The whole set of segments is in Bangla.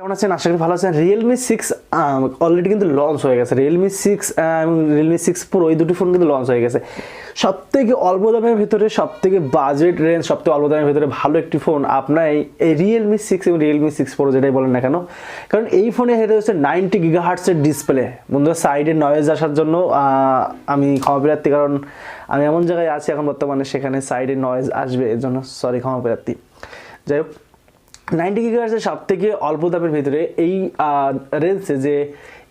কেমন আছেন? আশা করি ভালো আছেন। Realme 6 অলরেডি কিন্তু লঞ্চ হয়ে গেছে। Realme 6 এবং Realme 6 Pro এই দুটি ফোন কিন্তু লঞ্চ হয়ে গেছে। সবথেকে অল্প দামের ভিতরে, সবথেকে বাজেট রেঞ্জ, সবথেকে অল্প দামের ভিতরে ভালো একটি ফোন আপনার এই Realme 6 এবং Realme 6 Pro যেটাই বলেন না কেন, কারণ এই ফোনে হেড হচ্ছে 90 GHz এর ডিসপ্লে। বন্ধুরা, সাইডে নয়েজ আসার জন্য আমি ক্ষমা প্রার্থী, কারণ আমি এমন জায়গায় আছি এখন বর্তমানে সেখানে সাইডে নয়েজ আসবে, এর জন্য সরি, ক্ষমা প্রার্থী। যাই হোক, 90 GHz এর সবথেকে অল্প দামের ভিতরে এই রেঞ্জে যে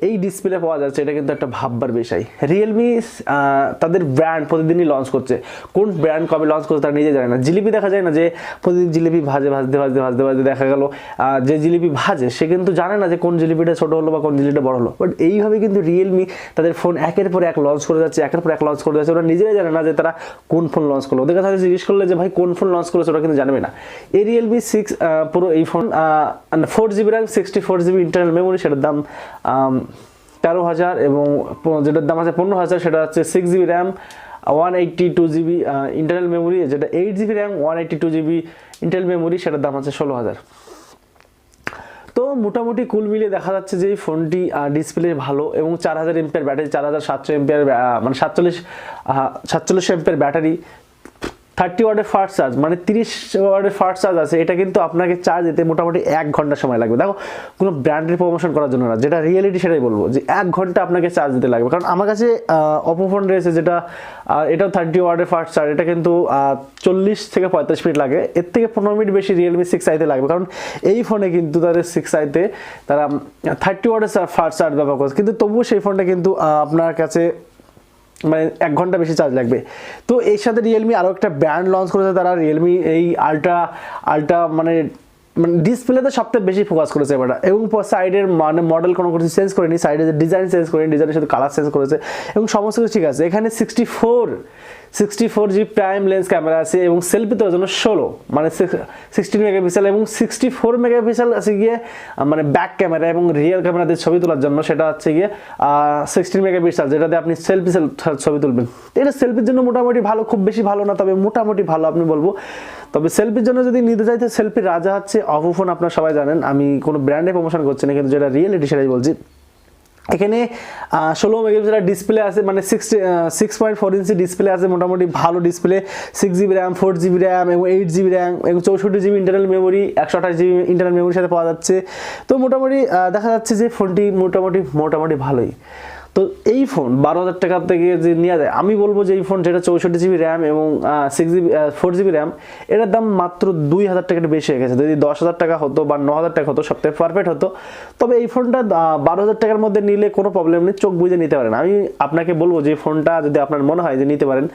এই ডিসপ্লে পাওয়া যাচ্ছে, এটা কিন্তু একটা ভাববার বিষয়। রিয়েলমি তাদের ব্র্যান্ড প্রতিদিনই লঞ্চ করছে। কোন ব্র্যান্ড কবে লঞ্চ করছে তারা নিজে জানে না। জিলিপি দেখা যায় না যে প্রতিদিন জিলিপি ভাজতে দেখা গেল যে জিলিপি ভাজে সে কিন্তু জানে না যে কোন জিলিপিটা ছোট হলো বা কোন জিলিপিটা বড় হলো। বাট এইভাবে কিন্তু রিয়েলমি তাদের ফোন একের পর এক লঞ্চ করে যাচ্ছে, একের পর এক লঞ্চ করে যাচ্ছে। ওরা নিজেরাই জানে না যে তারা কোন ফোন লঞ্চ করলো। ওদের কাছে জিজ্ঞেস করলে যে ভাই কোন ফোন লঞ্চ করেছে, ওরা কিন্তু জানবে না। এই রিয়েলমি 6 Pro এই phone 4GB RAM 64GB internal memory, সেটার দাম 13,000 এবং যেটার দাম আছে 15,000, সেটা হচ্ছে 6GB RAM 182GB internal memory, যেটা 8GB RAM 182GB internal memory, সেটার দাম আছে 16,000। তো মোটামুটি কুল মিলিয়ে দেখা যাচ্ছে যে এই ফোনটি ডিসপ্লে ভালো এবং 4000 এমপিআর ব্যাটারি, 4700 এমপিআর মানে 4700 এমপিআর ব্যাটারি, 30 ওয়াটের ফাস্ট চার্জ, মানে 30 ওয়াটের ফাস্ট চার্জ আছে। এটা কিন্তু আপনাকে চার্জ দিতে মোটামুটি 1 ঘন্টা সময় লাগবে। দেখো, কোনো ব্র্যান্ডের প্রমোশন করার জন্য না, যেটা রিয়েলিটি সেটাই বলবো যে 1 ঘন্টা আপনাকে চার্জ দিতে লাগবে। কারণ আমার কাছে অপো ফোন রয়েছে যেটা এটাও 30 ওয়াটের ফাস্ট চার্জ, এটা কিন্তু 40 থেকে 45 মিনিট লাগে। এর থেকে 15 মিনিট বেশি রিয়েলমি 6i-তে লাগবে, কারণ এই ফোনে কিন্তু তাদের 6i-তে তারা 30 ওয়াটের ফাস্ট চার্জ ব্যবহার করছে, কিন্তু তবুও সেই ফোনটা কিন্তু আপনার কাছে মানে 1 ঘন্টা বেশি চার্জ লাগবে। তো এর সাথে রিয়েলমি আরও একটা ব্র্যান্ড লঞ্চ করেছে তারা, রিয়েলমি এই আলট্রা মানে ডিসপ্লেতে সবথেকে বেশি ফোকাস করেছে এবার, এবং সাইডের মানে মডেল কোনো কিছু চেঞ্জ করেনি, সাইডের যে ডিজাইন চেঞ্জ করেনি, ডিজাইনের সাথে কালার চেঞ্জ করেছে এবং সমস্ত কিছু ঠিক আছে। এখানে 64G প্রাইম লেন্স ক্যামেরা আছে এবং সেলফি তোলার জন্য 16 মানে 16 মেগাপিক্সেল এবং 64 মেগাপিক্সেল আছে গিয়ে মানে ব্যাক ক্যামেরা, এবং রিয়েল ক্যামেরাতে ছবি তোলার জন্য সেটা হচ্ছে গিয়ে 16 মেগাপিক্সেল, যেটাতে আপনি সেলফি ছবি তুলবেন। এটা সেলফির জন্য মোটামুটি ভালো, খুব বেশি ভালো না, তবে মোটামুটি ভালো আপনি বলবো। তবে সেলফির জন্য যদি নিতে চাইতে, সেলফির রাজা হচ্ছে অপো ফোন, আপনারা সবাই জানেন। আমি কোনো ব্র্যান্ডে প্রমোশন করছি না, কিন্তু যেটা রিয়েলিটি সেটাই বলছি। এখানে 16 মেগাপিক্সেলের ডিসপ্লে আছে, মানে 6.4 ইঞ্চি ডিসপ্লে আছে, মোটামুটি ভালো display. 6GB RAM 4GB RAM এবং 8GB RAM এবং 64GB internal memory, 128GB internal মেমোরির সাথে পাওয়া যাচ্ছে। তো মোটামুটি দেখা যাচ্ছে যে ফোনটি মোটামুটি ভালোই। তো এই ফোন 12,000 টাকা থেকে যে নেওয়া যায়, আমি বলবো যে এই ফোন যেটা 64GB RAM এবং 4GB RAM, এটার দাম মাত্র 2,000 টাকা বেশি হয়ে গেছে। যদি 10,000 টাকা হতো বা 9,000 টাকা হতো সবথেকে পারফেক্ট হতো। তবে এই ফোনটা 12,000 টাকার মধ্যে নিলে কোনো প্রবলেম নেই, চোখ বুঝে নিতে পারেন। আমি আপনাকে বলবো যে ফোনটা যদি আপনার মনে হয় যে নিতে পারেন,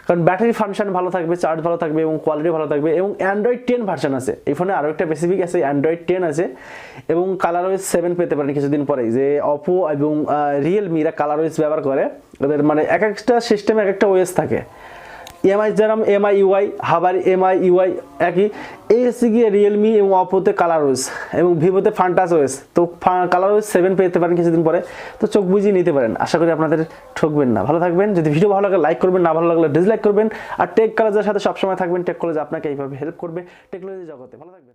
কারণ ব্যাটারি ফাংশন ভালো থাকবে, চার্জ ভালো থাকবে এবং কোয়ালিটি ভালো থাকবে, এবং অ্যান্ড্রয়েড 10 ভার্সন আছে এই ফোনে। আরও একটা স্পেসিফিক আছে, অ্যান্ড্রয়েড 10 আছে এবং কালারওয়েজ 7 পেতে পারেন কিছুদিন পরেই। যে অপো এবং রিয়েলমিরা কালারওয়েজ ব্যবহার করে, ওদের মানে এক একটা সিস্টেমে এক একটা ওএস থাকে। যেরকম MIUI হাবার MIUI একই, এই হচ্ছে গিয়ে রিয়েলমি এবং অপোতে কালারওয়েজ এবং ভিভোতে ফান্টাস ওএস। তো কালারওয়েজ 7 পেতে পারেন কিছুদিন পরে, তো চোখ বুঝিয়ে নিতে পারেন। আশা করি আপনাদের ঠকবেন না। ভালো থাকবেন। যদি ভিডিও ভালো লাগে লাইক করবেন, না ভালো লাগলে ডিসলাইক করবেন। আর টেক কলেজের সাথে সবসময় থাকবেন। টেক কলেজ আপনাকে এইভাবে হেল্প করবে টেকনোলজি জগতে। ভালো থাকবেন।